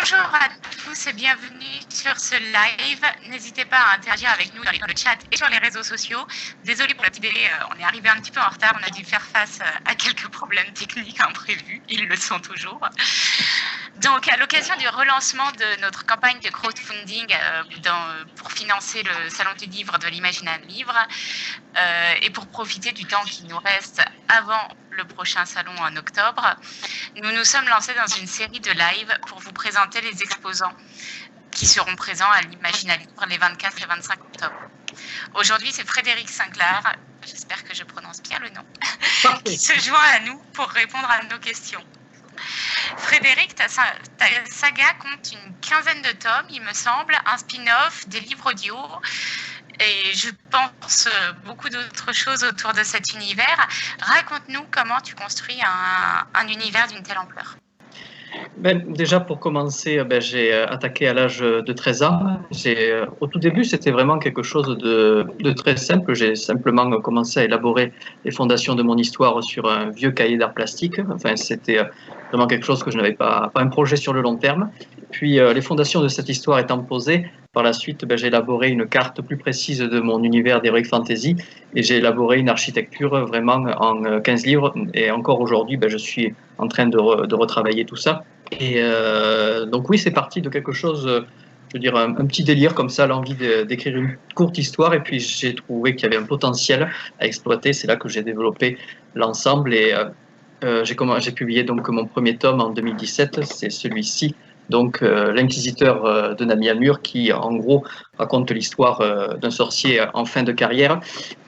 Bonjour à tous et bienvenue sur ce live. N'hésitez pas à interagir avec nous dans le chat et sur les réseaux sociaux. Désolée pour la petite délai, on est arrivé un petit peu en retard. On a dû faire face à quelques problèmes techniques imprévus. Ils le sont toujours. Donc, à l'occasion du relancement de notre campagne de crowdfunding pour financer le Salon du Livre de l'Imaginal Livre et pour profiter du temps qui nous reste avant le prochain salon en octobre, nous nous sommes lancés dans une série de lives pour vous présenter les exposants qui seront présents à l'Imaginal Livre les 24 et 25 octobre. Aujourd'hui, c'est Frédéric Sinclair, j'espère que je prononce bien le nom, qui se joint à nous pour répondre à nos questions. Frédéric, ta saga compte une quinzaine de tomes, il me semble, un spin-off, des livres audio et je pense beaucoup d'autres choses autour de cet univers. Raconte-nous comment tu construis un univers d'une telle ampleur. Déjà, pour commencer, j'ai attaqué à l'âge de 13 ans. Au tout début, c'était vraiment quelque chose de très simple. J'ai simplement commencé à élaborer les fondations de mon histoire sur un vieux cahier d'art plastique. Enfin, c'était vraiment quelque chose que je n'avais pas un projet sur le long terme. Puis, les fondations de cette histoire étant posées, par la suite, j'ai élaboré une carte plus précise de mon univers d'Heroic Fantasy et j'ai élaboré une architecture vraiment en 15 livres. Et encore aujourd'hui, je suis en train de retravailler tout ça. Et donc oui, c'est parti de quelque chose, je veux dire, un petit délire comme ça, l'envie d'écrire une courte histoire. Et puis j'ai trouvé qu'il y avait un potentiel à exploiter. C'est là que j'ai développé l'ensemble et j'ai publié donc mon premier tome en 2017. C'est celui-ci. Donc l'inquisiteur de Namia-Mur qui en gros raconte l'histoire d'un sorcier en fin de carrière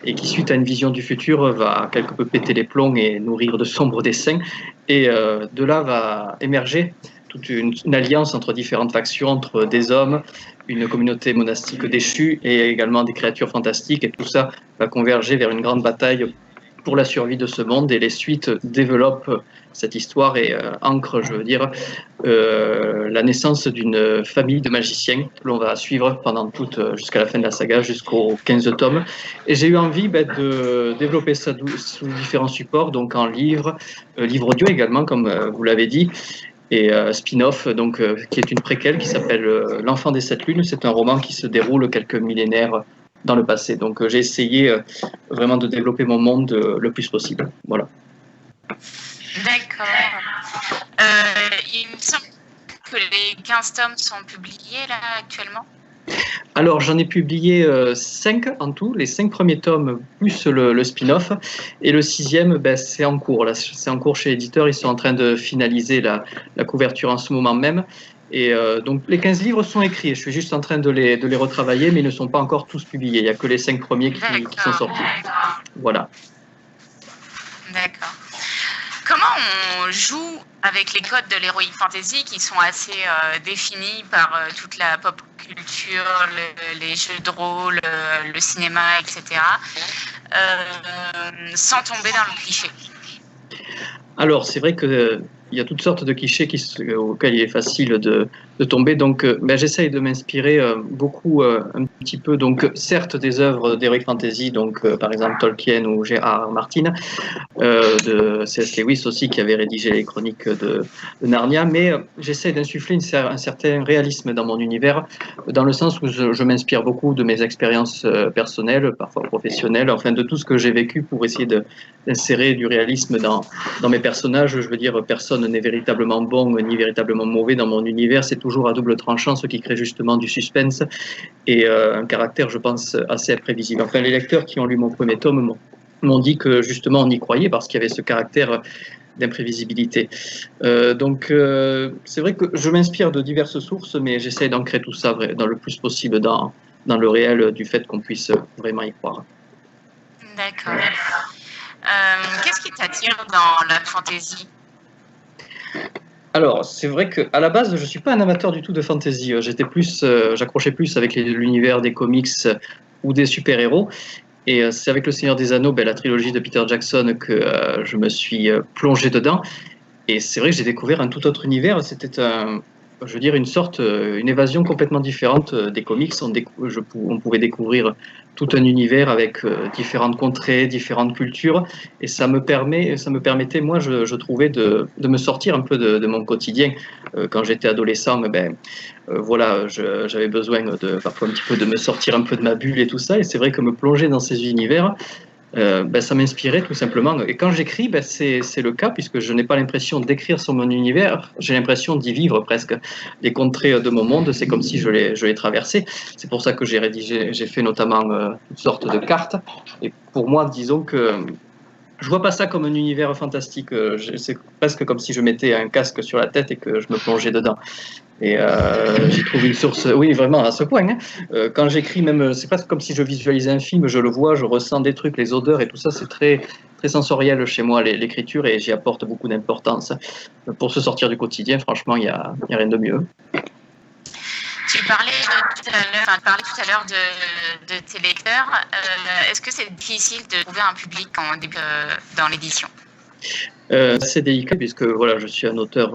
et qui suite à une vision du futur va quelque peu péter les plombs et nourrir de sombres desseins et de là va émerger toute une alliance entre différentes factions, entre des hommes, une communauté monastique déchue et également des créatures fantastiques et tout ça va converger vers une grande bataille pour la survie de ce monde et les suites développent cette histoire et ancrent, je veux dire, la naissance d'une famille de magiciens que l'on va suivre pendant jusqu'à la fin de la saga, jusqu'aux 15 tomes. Et j'ai eu envie de développer ça sous différents supports, donc en livre audio également, comme vous l'avez dit, et spin-off, donc qui est une préquelle qui s'appelle L'Enfant des Sept Lunes. C'est un roman qui se déroule quelques millénaires dans le passé. Donc j'ai essayé vraiment de développer mon monde le plus possible. Voilà. D'accord. Il me semble que les 15 tomes sont publiés là actuellement. Alors j'en ai publié 5 en tout, les 5 premiers tomes plus le spin-off et le 6e c'est en cours. Là, c'est en cours chez l'éditeur, ils sont en train de finaliser la couverture en ce moment même. Et donc les 15 livres sont écrits, je suis juste en train de les retravailler, mais ils ne sont pas encore tous publiés, il n'y a que les 5 premiers qui sont sortis. Voilà. D'accord. Comment on joue avec les codes de l'Heroic Fantasy qui sont assez définis par toute la pop culture, les jeux de rôle, le cinéma, etc., sans tomber dans le cliché? Alors c'est vrai que il y a toutes sortes de clichés auxquels il est facile de tomber. Donc, j'essaye de m'inspirer beaucoup, un petit peu, donc certes des œuvres d'Heroic Fantasy, donc par exemple Tolkien ou J.R.R. Martin, de C.S. Lewis aussi qui avait rédigé les chroniques de Narnia, mais j'essaie d'insuffler un certain réalisme dans mon univers, dans le sens où je m'inspire beaucoup de mes expériences personnelles, parfois professionnelles, enfin de tout ce que j'ai vécu pour essayer d'insérer du réalisme dans mes personnages. Je veux dire, personne n'est véritablement bon ni véritablement mauvais dans mon univers, c'est toujours à double tranchant, ce qui crée justement du suspense et un caractère, je pense, assez imprévisible. Enfin, les lecteurs qui ont lu mon premier tome m'ont dit que justement on y croyait parce qu'il y avait ce caractère d'imprévisibilité. Donc c'est vrai que je m'inspire de diverses sources, mais j'essaie d'ancrer tout ça dans le plus possible dans le réel, du fait qu'on puisse vraiment y croire. D'accord. Qu'est-ce qui t'attire dans la fantasy? Alors, c'est vrai qu'à la base, je ne suis pas un amateur du tout de fantasy. J'accrochais plus avec l'univers des comics ou des super-héros. Et c'est avec Le Seigneur des Anneaux, la trilogie de Peter Jackson, que je me suis plongé dedans. Et c'est vrai que j'ai découvert un tout autre univers. C'était je veux dire, une évasion complètement différente des comics. On pouvait découvrir tout un univers avec différentes contrées, différentes cultures, et ça me permettait, moi, je trouvais, de me sortir un peu de mon quotidien. Quand j'étais adolescent, voilà, j'avais besoin parfois un petit peu de me sortir un peu de ma bulle et tout ça, et c'est vrai que me plonger dans ces univers, ça m'inspirait tout simplement. Et quand j'écris, c'est le cas, puisque je n'ai pas l'impression d'écrire sur mon univers, j'ai l'impression d'y vivre presque. Les contrées de mon monde, c'est comme si je les traversais. C'est pour ça que j'ai fait notamment toutes sortes de cartes. Et pour moi, disons que je vois pas ça comme un univers fantastique. C'est presque comme si je mettais un casque sur la tête et que je me plongeais dedans. Et j'y trouve une source, oui, vraiment à ce point. Hein. Quand j'écris, même, c'est presque comme si je visualisais un film, je le vois, je ressens des trucs, les odeurs et tout ça, c'est très, très sensoriel chez moi, l'écriture, et j'y apporte beaucoup d'importance. Pour se sortir du quotidien, franchement, il y a rien de mieux. Tu parlais tout à l'heure de tes lecteurs. Est-ce que c'est difficile de trouver un public dans l'édition? C'est délicat puisque voilà, je suis un auteur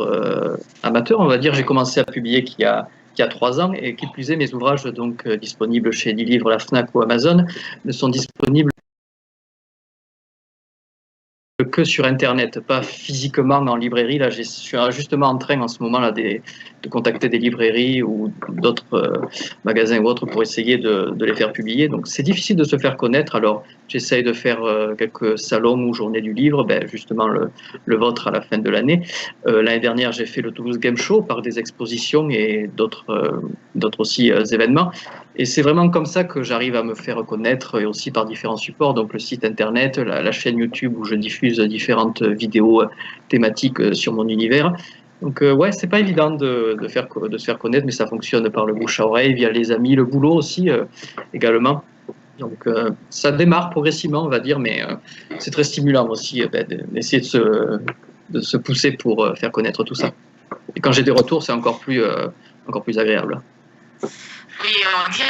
amateur, on va dire. J'ai commencé à publier qu'il y a 3 ans, et qui plus est, mes ouvrages donc disponibles chez Livres, la Fnac ou Amazon ne sont disponibles que sur Internet, pas physiquement en librairie. Là, je suis justement en train en ce moment là de contacter des librairies ou d'autres magasins ou autres pour essayer de les faire publier. Donc c'est difficile de se faire connaître. Alors j'essaye de faire quelques salons ou journées du livre, justement le vôtre à la fin de l'année. L'année dernière, j'ai fait le Toulouse Game Show par des expositions et d'autres aussi événements. Et c'est vraiment comme ça que j'arrive à me faire connaître, et aussi par différents supports, donc le site internet, la chaîne YouTube où je diffuse différentes vidéos thématiques sur mon univers. Donc ouais, c'est pas évident de se faire connaître, mais ça fonctionne par le bouche à oreille, via les amis, le boulot aussi également. Donc ça démarre progressivement, on va dire, mais c'est très stimulant aussi d'essayer de se pousser pour faire connaître tout ça. Et quand j'ai des retours, c'est encore plus agréable. Oui, on dirait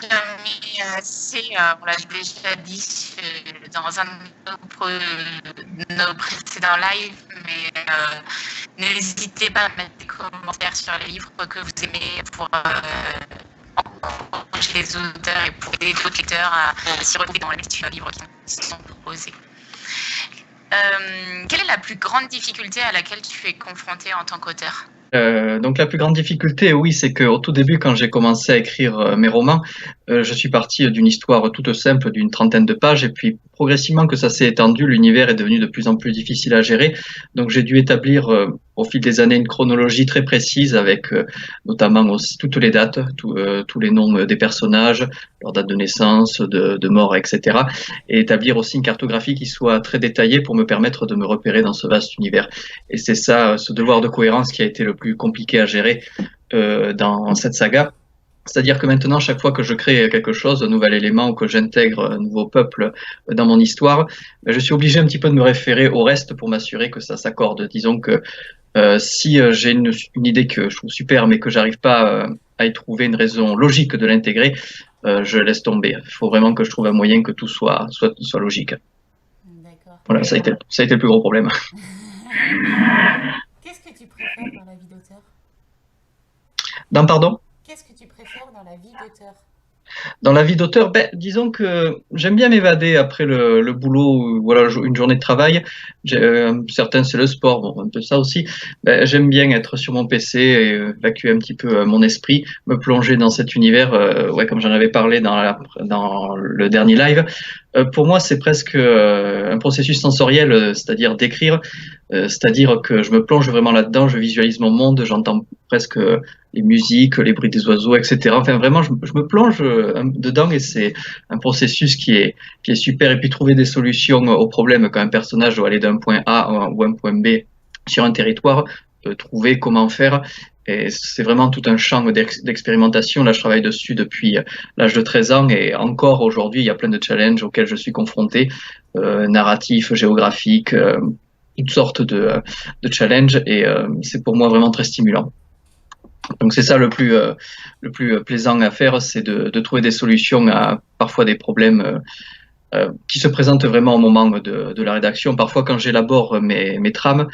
jamais assez, on l'a déjà dit dans un de nos précédents lives, mais n'hésitez pas à mettre des commentaires sur les livres que vous aimez pour encourager les auteurs et pour aider d'autres lecteurs à s'y retrouver dans les livres qui sont proposés. Quelle est la plus grande difficulté à laquelle tu es confronté en tant qu'auteur ? Donc la plus grande difficulté, oui, c'est qu'au tout début, quand j'ai commencé à écrire mes romans, je suis parti d'une histoire toute simple d'une 30aine de pages, et puis progressivement que ça s'est étendu, l'univers est devenu de plus en plus difficile à gérer. Donc j'ai dû établir au fil des années une chronologie très précise avec notamment aussi toutes les dates, tous les noms des personnages, leur date de naissance, de mort, etc. Et établir aussi une cartographie qui soit très détaillée pour me permettre de me repérer dans ce vaste univers. Et c'est ça, ce devoir de cohérence qui a été le plus compliqué à gérer dans cette saga. C'est-à-dire que maintenant, chaque fois que je crée quelque chose, un nouvel élément, ou que j'intègre un nouveau peuple dans mon histoire, je suis obligé un petit peu de me référer au reste pour m'assurer que ça s'accorde. Disons que si j'ai une idée que je trouve super, mais que j'arrive pas à y trouver une raison logique de l'intégrer, je laisse tomber. Il faut vraiment que je trouve un moyen que tout soit logique. D'accord. Voilà, ça a été le plus gros problème. Qu'est-ce que tu préfères dans la vie d'auteur ? Pardon ? Qu'est-ce que tu préfères dans la vie d'auteur ? Dans la vie d'auteur, disons que j'aime bien m'évader après le boulot, voilà, une journée de travail. Certains, c'est le sport, bon, un peu ça aussi. J'aime bien être sur mon PC et évacuer un petit peu mon esprit, me plonger dans cet univers, ouais, comme j'en avais parlé dans le dernier live. Pour moi, c'est presque un processus sensoriel, c'est-à-dire d'écrire, c'est-à-dire que je me plonge vraiment là-dedans, je visualise mon monde, j'entends presque les musiques, les bruits des oiseaux, etc. Enfin, vraiment, je me plonge dedans, et c'est un processus qui est super. Et puis trouver des solutions aux problèmes quand un personnage doit aller d'un point A ou un point B sur un territoire, trouver comment faire. Et c'est vraiment tout un champ d'expérimentation. Là, je travaille dessus depuis l'âge de 13 ans, et encore aujourd'hui, il y a plein de challenges auxquels je suis confronté, narratifs, géographiques, toutes sortes de challenges, et c'est pour moi vraiment très stimulant. Donc c'est ça le plus plaisant à faire, c'est de trouver des solutions à parfois des problèmes qui se présentent vraiment au moment de la rédaction. Parfois, quand j'élabore mes trames,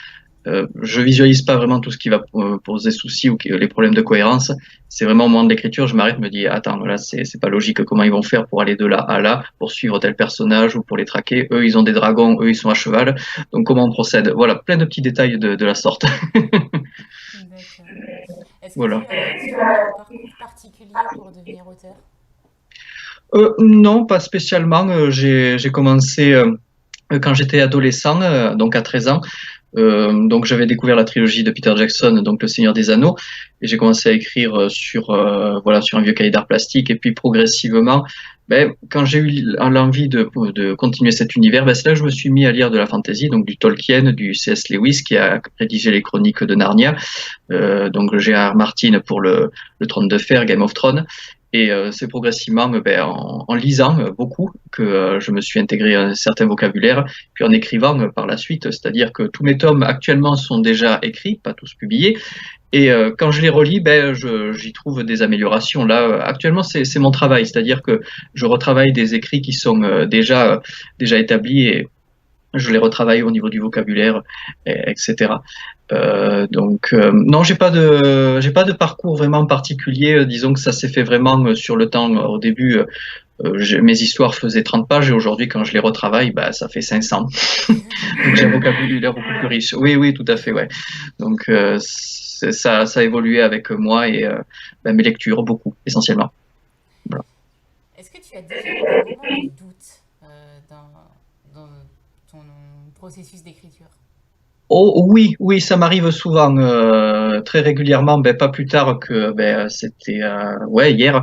je visualise pas vraiment tout ce qui va poser souci ou les problèmes de cohérence. C'est vraiment au moment de l'écriture, je m'arrête, je me dis, attends, là, c'est pas logique. Comment ils vont faire pour aller de là à là, pour suivre tel personnage ou pour les traquer? Eux, ils ont des dragons, eux, ils sont à cheval. Donc, comment on procède? Voilà, plein de petits détails de la sorte. D'accord. Est-ce que Voilà. tu as suivi un parcours particulier pour devenir auteur? Non, pas spécialement. J'ai commencé quand j'étais adolescent, donc à 13 ans. Donc j'avais découvert la trilogie de Peter Jackson, donc Le Seigneur des Anneaux, et j'ai commencé à écrire sur voilà sur un vieux cahier d'art plastique. Et puis progressivement, ben, quand j'ai eu l'envie de continuer cet univers, ben, c'est là que je me suis mis à lire de la fantasy, donc du Tolkien, du C.S. Lewis qui a rédigé les Chroniques de Narnia, donc J.R.R. Martin pour le Trône de Fer, Game of Thrones. Et c'est progressivement ben, en lisant beaucoup que je me suis intégré un certain vocabulaire, puis en écrivant par la suite, c'est-à-dire que tous mes tomes actuellement sont déjà écrits, pas tous publiés, et quand je les relis, ben, j'y trouve des améliorations. Là, actuellement, c'est mon travail, c'est-à-dire que je retravaille des écrits qui sont déjà établis et je les retravaille au niveau du vocabulaire, etc. Non, j'ai pas de parcours vraiment particulier. Disons que ça s'est fait vraiment sur le temps. Au début, mes histoires faisaient 30 pages et aujourd'hui, quand je les retravaille, bah, ça fait 500. Donc j'ai un vocabulaire beaucoup plus riche. Oui, oui, tout à fait, ouais. Donc ça a évolué avec moi et bah, mes lectures beaucoup, essentiellement. Voilà. Est-ce que tu as déjà eu des moments de doute dans ton processus d'écriture? Oh oui, oui, ça m'arrive souvent, très régulièrement. Ben pas plus tard que ben c'était ouais hier.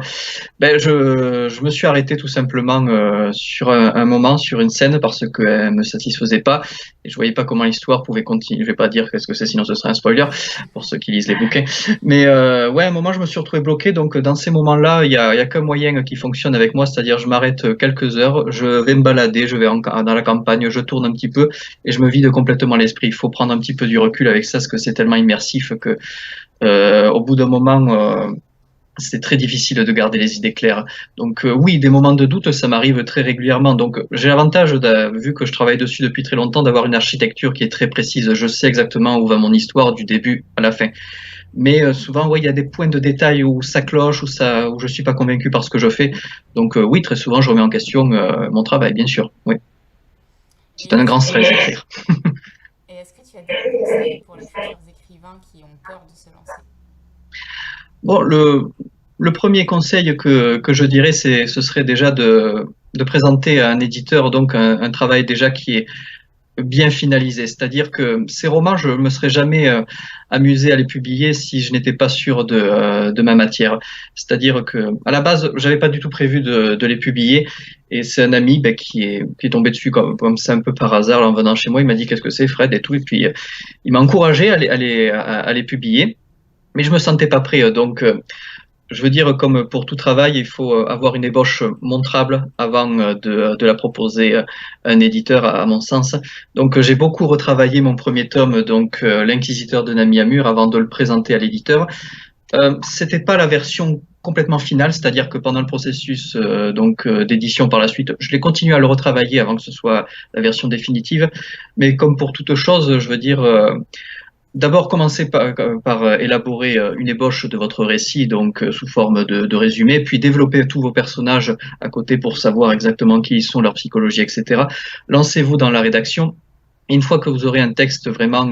Ben je me suis arrêté tout simplement sur un moment sur une scène parce qu'elle me satisfaisait pas et je voyais pas comment l'histoire pouvait continuer. Je vais pas dire qu'est-ce que c'est sinon ce serait un spoiler pour ceux qui lisent les bouquins. Mais ouais, à un moment je me suis retrouvé bloqué. Donc dans ces moments-là, il y a qu'un moyen qui fonctionne avec moi, c'est-à-dire je m'arrête quelques heures, je vais me balader, je vais dans la campagne, je tourne un petit peu et je me vide complètement l'esprit. Il faut prendre un petit peu du recul avec ça, parce que c'est tellement immersif que au bout d'un moment, c'est très difficile de garder les idées claires. Donc oui, des moments de doute, ça m'arrive très régulièrement. Donc j'ai l'avantage, vu que je travaille dessus depuis très longtemps, d'avoir une architecture qui est très précise. Je sais exactement où va mon histoire du début à la fin. Mais souvent, oui, il y a des points de détail où ça cloche, où je suis pas convaincu par ce que je fais. Donc oui, très souvent, je remets en question mon travail, bien sûr. Oui, Et c'est un est-ce grand que, stress d'écrire. et est-ce que tu as des conseils pour les futurs écrivains qui ont peur de se lancer? Bon, le premier conseil que je dirais, ce serait déjà de présenter à un éditeur donc un travail déjà qui est bien finalisé. C'est-à-dire que ces romans, je me serais jamais amusé à les publier si je n'étais pas sûr de ma matière. C'est-à-dire que à la base, j'avais pas du tout prévu de les publier. Et c'est un ami ben, qui est tombé dessus comme ça un peu par hasard là, en venant chez moi. Il m'a dit qu'est-ce que c'est Fred et tout. Et puis il m'a encouragé à les publier. Mais je me sentais pas prêt. Donc je veux dire, comme pour tout travail, il faut avoir une ébauche montrable avant de la proposer à un éditeur, à mon sens. Donc, j'ai beaucoup retravaillé mon premier tome, donc L'Inquisiteur de Nami Amur, avant de le présenter à l'éditeur. C'était pas la version complètement finale, c'est-à-dire que pendant le processus d'édition par la suite, je l'ai continué à le retravailler avant que ce soit la version définitive. Mais comme pour toute chose, je veux dire, d'abord, commencez par élaborer une ébauche de votre récit, donc sous forme de résumé, puis développer tous vos personnages à côté pour savoir exactement qui ils sont, leur psychologie, etc. Lancez-vous dans la rédaction. Et une fois que vous aurez un texte vraiment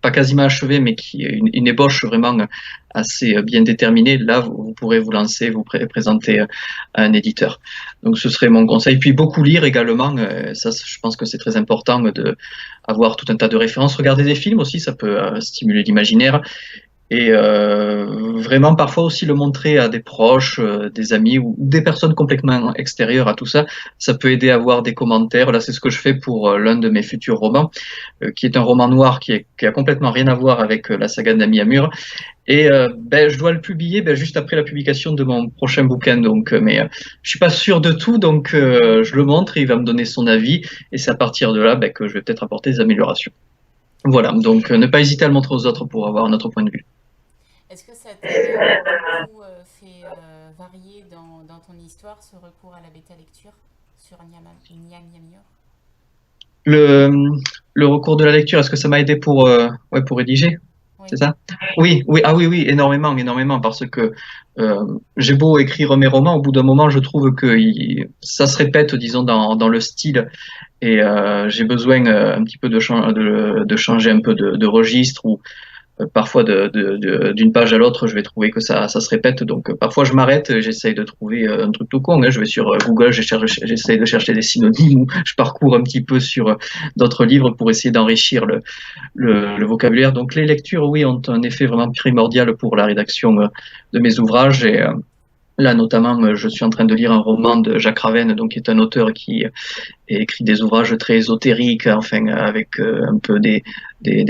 pas quasiment achevé, mais qui est une ébauche vraiment assez bien déterminée, là, vous pourrez vous lancer, vous présenter à un éditeur. Donc, ce serait mon conseil. Puis, beaucoup lire également. Ça, je pense que c'est très important de avoir tout un tas de références. Regarder des films aussi, ça peut stimuler l'imaginaire. Et vraiment, parfois aussi le montrer à des proches, des amis ou des personnes complètement extérieures à tout ça. Ça peut aider à avoir des commentaires. Là, c'est ce que je fais pour l'un de mes futurs romans, qui est un roman noir qui a complètement rien à voir avec la saga de Nami Amur. Et ben, je dois le publier ben, juste après la publication de mon prochain bouquin. Donc, mais je suis pas sûr de tout, donc je le montre, et il va me donner son avis, et c'est à partir de là ben, que je vais peut-être apporter des améliorations. Voilà, donc ne pas hésiter à le montrer aux autres pour avoir un autre point de vue. Est-ce que ça t'a beaucoup fait varier dans ton histoire ce recours à la bêta lecture sur Niam Yamur? Le, le recours de la lecture, est-ce que ça m'a aidé ouais, pour rédiger? C'est Oui. ça? Oui, oui, ah oui, oui, énormément, énormément, parce que j'ai beau écrire mes romans, au bout d'un moment, je trouve que ça se répète, disons, dans le style, et j'ai besoin un petit peu de changer un peu de registre, ou parfois d'une page à l'autre, je vais trouver que ça se répète. Donc parfois je m'arrête, j'essaye de trouver un truc tout con, hein. Je vais sur Google, j'essaye de chercher des synonymes, ou je parcours un petit peu sur d'autres livres pour essayer d'enrichir le vocabulaire. Donc les lectures, oui, ont un effet vraiment primordial pour la rédaction de mes ouvrages. Et là, notamment, je suis en train de lire un roman de Jacques Ravenne, donc qui est un auteur qui écrit des ouvrages très ésotériques, enfin avec un peu des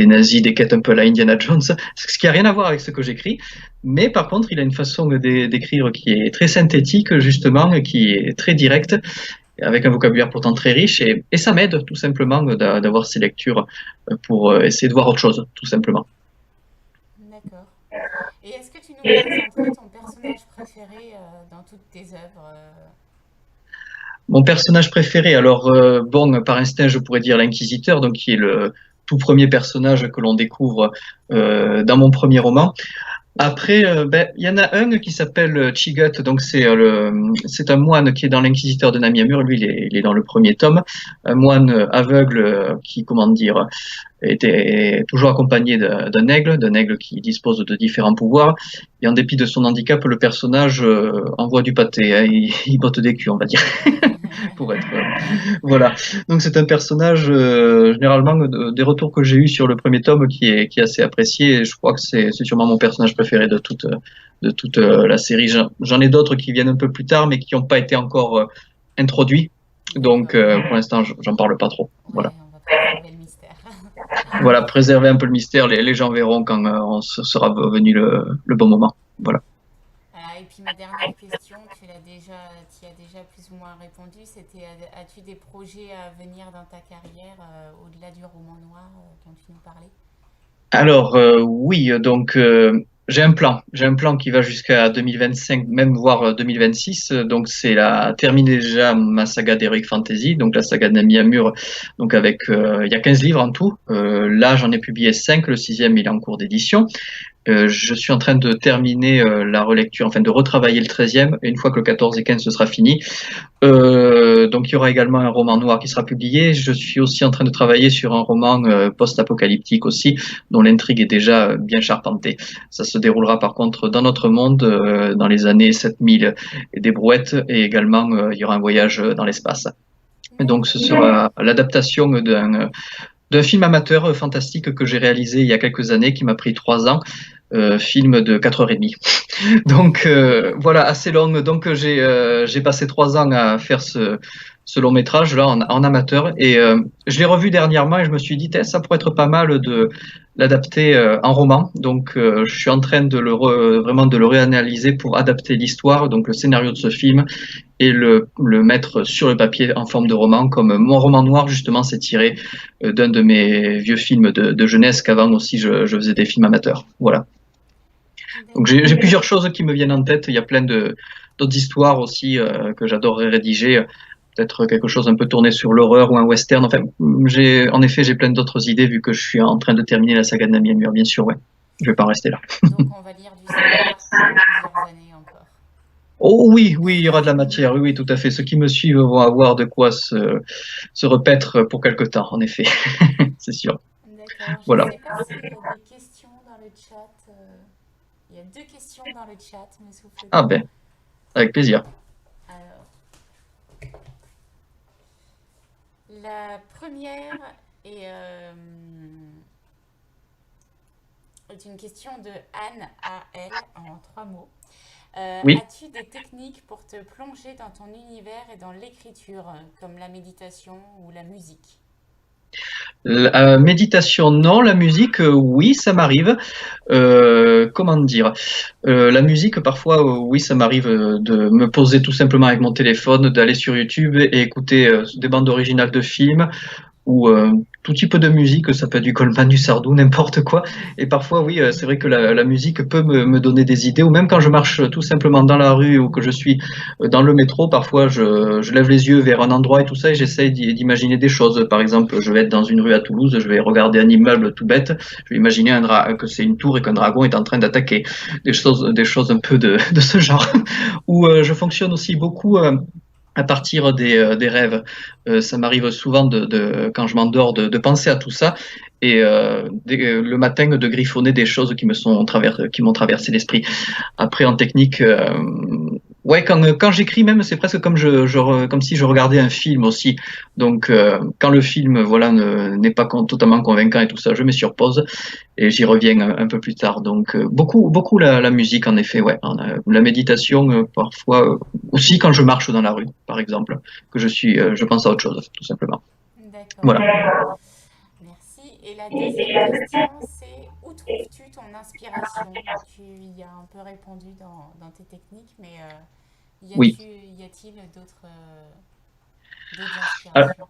nazis, des quêtes un peu à la Indiana Jones, ce qui a rien à voir avec ce que j'écris. Mais par contre, il a une façon d'écrire qui est très synthétique, justement, qui est très directe, avec un vocabulaire pourtant très riche, et ça m'aide tout simplement d'avoir ces lectures pour essayer de voir autre chose, tout simplement. D'accord. Et est-ce que tu nous présenterais ton personnage préféré dans toutes tes œuvres? Mon personnage préféré, alors bon, par instinct, je pourrais dire l'Inquisiteur, donc qui est le tout premier personnage que l'on découvre dans mon premier roman. Après, ben, il y en a un qui s'appelle Chigut, donc c'est un moine qui est dans l'Inquisiteur de Namur. Lui, il est dans le premier tome, un moine aveugle qui, comment dire, était toujours accompagné d'un aigle qui dispose de différents pouvoirs. Et en dépit de son handicap, le personnage envoie du pâté, hein, il botte des culs, on va dire, pour être voilà. Donc c'est un personnage généralement des retours que j'ai eu sur le premier tome qui est assez apprécié. Et je crois que c'est sûrement mon personnage préféré de toute la série. J'en ai d'autres qui viennent un peu plus tard, mais qui n'ont pas été encore introduits. Donc D'accord. pour l'instant, j'en parle pas trop. Ouais, Voilà. on va préserver le mystère. Voilà, préserver un peu le mystère. Les gens verront quand sera venu le bon moment. Voilà. Et puis ma dernière question, tu y as déjà plus ou moins répondu, c'était as-tu des projets à venir dans ta carrière au-delà du roman noir dont tu nous parlais? Alors oui, donc j'ai un plan qui va jusqu'à 2025, même voire 2026. Donc c'est terminer déjà ma saga d'Heroic Fantasy, donc la saga de Nami Amur. Donc avec il y a 15 livres en tout. Là j'en ai publié 5, le sixième il est en cours d'édition. Je suis en train de terminer la relecture, enfin de retravailler le 13e, et une fois que le 14 et 15 ce sera fini. Donc il y aura également un roman noir qui sera publié. Je suis aussi en train de travailler sur un roman post-apocalyptique aussi, dont l'intrigue est déjà bien charpentée. Ça se déroulera par contre dans notre monde, dans les années 7000 et des brouettes, et également il y aura un voyage dans l'espace. Et donc ce D'accord. sera l'adaptation d'un film amateur fantastique que j'ai réalisé il y a quelques années, qui m'a pris 3 ans, film de 4h30. Donc voilà, assez long. Donc j'ai passé 3 ans à faire ce long métrage là en amateur, et je l'ai revu dernièrement et je me suis dit, ça pourrait être pas mal de l'adapter en roman. Donc je suis en train de vraiment de le réanalyser pour adapter l'histoire, donc le scénario de ce film, et le mettre sur le papier en forme de roman, comme mon roman noir justement s'est tiré d'un de mes vieux films de jeunesse, qu'avant aussi je faisais des films amateurs. Voilà. Donc D'accord. j'ai plusieurs choses qui me viennent en tête. Il y a plein d'autres histoires aussi que j'adorerais rédiger. Peut-être quelque chose un peu tourné sur l'horreur ou un western. Enfin, en effet, j'ai plein d'autres idées vu que je suis en train de terminer la saga de Nami Amur, bien sûr, ouais. Je vais pas en rester là. Donc on va lire du Star pendant plusieurs années encore. Oh oui, oui, il y aura de la matière, oui, oui, tout à fait. Ceux qui me suivent vont avoir de quoi se repaître pour quelque temps, en effet. C'est sûr. D'accord. Je ne Voilà. sais pas s'il y a des questions dans le chat. Il y a deux questions dans le chat, me Ah souffle-t-il. ben, avec plaisir. Alors, la première est, est une question de Anne A.L. en 3 mots. Oui. As-tu des techniques pour te plonger dans ton univers et dans l'écriture, comme la méditation ou la musique? La méditation, non. La musique, oui, ça m'arrive. Comment dire? La musique, parfois, oui, ça m'arrive de me poser tout simplement avec mon téléphone, d'aller sur YouTube et écouter des bandes originales de films, ou tout type de musique, ça peut être du Goldman, du Sardou, n'importe quoi. Et parfois, oui, c'est vrai que la musique peut me donner des idées, ou même quand je marche tout simplement dans la rue ou que je suis dans le métro, parfois je lève les yeux vers un endroit et tout ça, et j'essaye d'imaginer des choses. Par exemple, je vais être dans une rue à Toulouse, je vais regarder un immeuble tout bête, je vais imaginer que c'est une tour et qu'un dragon est en train d'attaquer. Des choses un peu de ce genre. Ou je fonctionne aussi beaucoup à partir des rêves. Ça m'arrive souvent quand je m'endors de penser à tout ça et le matin de griffonner des choses qui m'ont traversé l'esprit. Après en technique, ouais, quand j'écris même, c'est presque comme comme si je regardais un film aussi. Donc quand le film voilà n'est pas totalement convaincant et tout ça, je me surpose et j'y reviens un peu plus tard. Donc beaucoup la musique en effet, ouais. La méditation parfois aussi quand je marche dans la rue, par exemple, je pense à autre chose, tout simplement. D'accord. Voilà. Merci. Et la deuxième question, c'est où trouves-tu ton inspiration? Tu y as un peu répondu dans tes techniques, mais Oui. y a-t-il d'autres inspirations?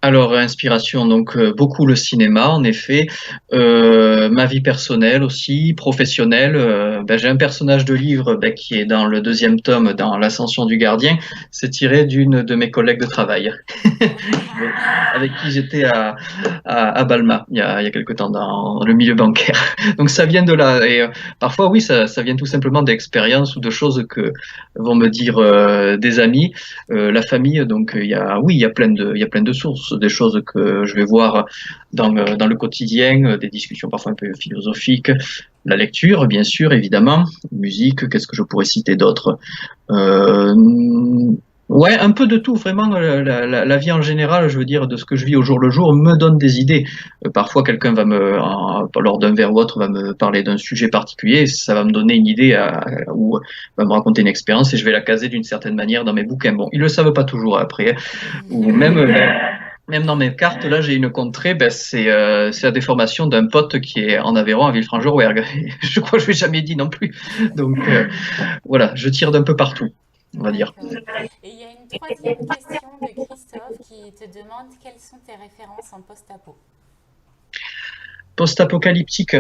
Alors, inspiration, donc beaucoup le cinéma, en effet, ma vie personnelle aussi, professionnelle. J'ai un personnage de livre qui est dans le deuxième tome, dans l'Ascension du Gardien. C'est tiré d'une de mes collègues de travail, avec qui j'étais à Balma il y a quelque temps dans le milieu bancaire. Donc ça vient de là. Et parfois, oui, ça vient tout simplement d'expériences ou de choses que vont me dire des amis. La famille, donc oui, il y a plein de sources, des choses que je vais voir dans le quotidien, des discussions parfois un peu philosophiques, la lecture, bien sûr, évidemment, musique, qu'est-ce que je pourrais citer d'autre? Euh, Ouais, un peu de tout, vraiment, la vie en général, je veux dire, de ce que je vis au jour le jour, me donne des idées. Parfois, quelqu'un lors d'un verre ou autre, va me parler d'un sujet particulier, ça va me donner une idée ou va me raconter une expérience et je vais la caser d'une certaine manière dans mes bouquins. Bon, ils le savent pas toujours après, ou même dans mes cartes, là, j'ai une contrée, c'est la déformation d'un pote qui est en Aveyron, à Villefranche-de-Rouergue. Je crois que je ne l'ai jamais dit non plus. Donc, voilà, je tire d'un peu partout, on va dire. D'accord. Et il y a une troisième question de Christophe qui te demande quelles sont tes références en post-apo. Post-apocalyptique.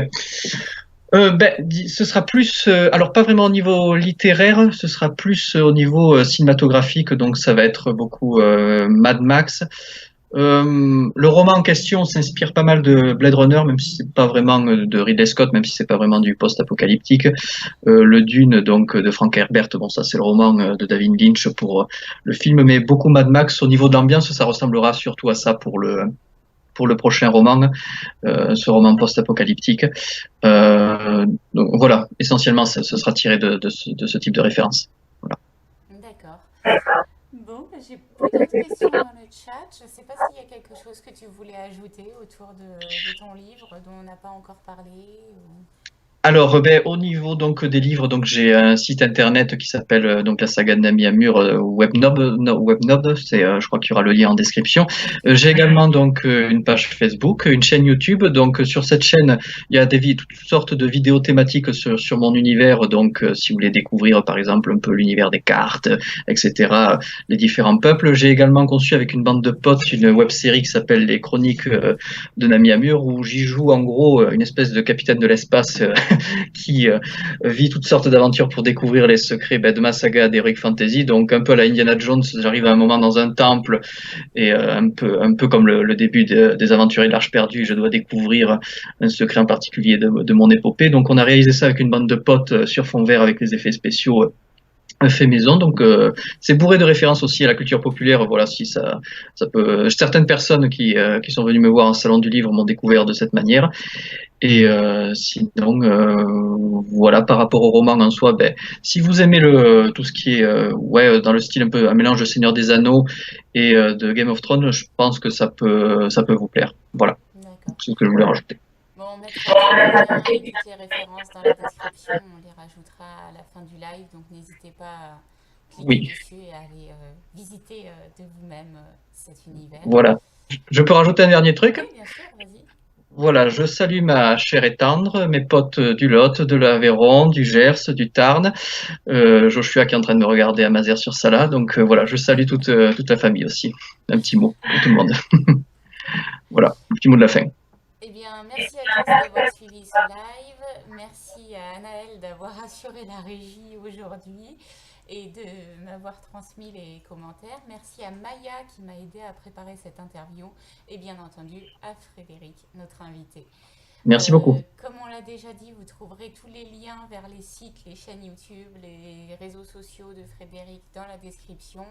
Ce sera plus, alors pas vraiment au niveau littéraire, ce sera plus au niveau cinématographique, donc ça va être beaucoup Mad Max. Le roman en question s'inspire pas mal de Blade Runner, même si c'est pas vraiment de Ridley Scott, même si c'est pas vraiment du post-apocalyptique. Le Dune, donc de Frank Herbert, bon ça c'est le roman de David Lynch pour le film, mais beaucoup Mad Max. Au niveau de l'ambiance, ça ressemblera surtout à ça pour le prochain roman, ce roman post-apocalyptique. Donc voilà, essentiellement, ce sera tiré de ce type de référence. Voilà. D'accord. Bon, j'ai plus d'autres questions dans le chat. Je ne sais pas s'il y a quelque chose que tu voulais ajouter autour de ton livre dont on n'a pas encore parlé. Alors, au niveau donc des livres, donc j'ai un site internet qui s'appelle donc la saga de Nami Amur, Webnob, je crois qu'il y aura le lien en description. J'ai également donc une page Facebook, une chaîne YouTube. Donc sur cette chaîne, il y a toutes sortes de vidéos thématiques sur mon univers. Donc si vous voulez découvrir par exemple un peu l'univers des cartes, etc., les différents peuples. J'ai également conçu avec une bande de potes une web série qui s'appelle Les Chroniques de Nami Amur, où j'y joue en gros une espèce de capitaine de l'espace qui vit toutes sortes d'aventures pour découvrir les secrets de ma saga d'Heroic Fantasy. Donc un peu à la Indiana Jones, j'arrive à un moment dans un temple et un peu comme le début des Aventuriers de l'Arche perdue, je dois découvrir un secret en particulier de mon épopée. Donc on a réalisé ça avec une bande de potes sur fond vert avec les effets spéciaux fait maison. Donc c'est bourré de références aussi à la culture populaire. Voilà, si ça peut. Certaines personnes qui sont venues me voir en salon du livre m'ont découvert de cette manière. Et sinon, voilà, par rapport au roman en soi, si vous aimez tout ce qui est dans le style un peu un mélange de Seigneur des Anneaux et de Game of Thrones, je pense que ça peut vous plaire. Voilà, c'est ce que je voulais rajouter. Bon, on mettra toutes les références dans la description, on les rajoutera à la fin du live, donc n'hésitez pas à cliquer dessus et à aller visiter de vous-même cet univers. Voilà. Je peux rajouter un dernier truc? Oui, bien sûr, vas-y. Voilà, je salue ma chère et tendre, mes potes du Lot, de l'Aveyron, du Gers, du Tarn, Joshua qui est en train de me regarder à Mazères-sur-Sala. Donc voilà, je salue toute la famille aussi. Un petit mot pour tout le monde. Voilà, le petit mot de la fin. Eh bien, merci à tous d'avoir suivi ce live. Merci à Anaëlle d'avoir assuré la régie aujourd'hui et de m'avoir transmis les commentaires. Merci à Maya qui m'a aidé à préparer cette interview et bien entendu à Frédéric, notre invité. Merci beaucoup. Comme on l'a déjà dit, vous trouverez tous les liens vers les sites, les chaînes YouTube, les réseaux sociaux de Frédéric dans la description,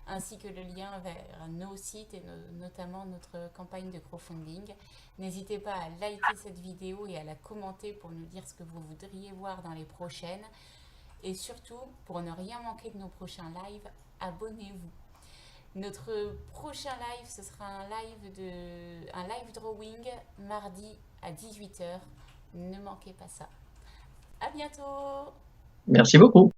ainsi que le lien vers nos sites et notamment notre campagne de crowdfunding. N'hésitez pas à liker cette vidéo et à la commenter pour nous dire ce que vous voudriez voir dans les prochaines. Et surtout, pour ne rien manquer de nos prochains lives, abonnez-vous. Notre prochain live, ce sera un live drawing mardi à 18 h. Ne manquez pas ça. À bientôt. Merci beaucoup.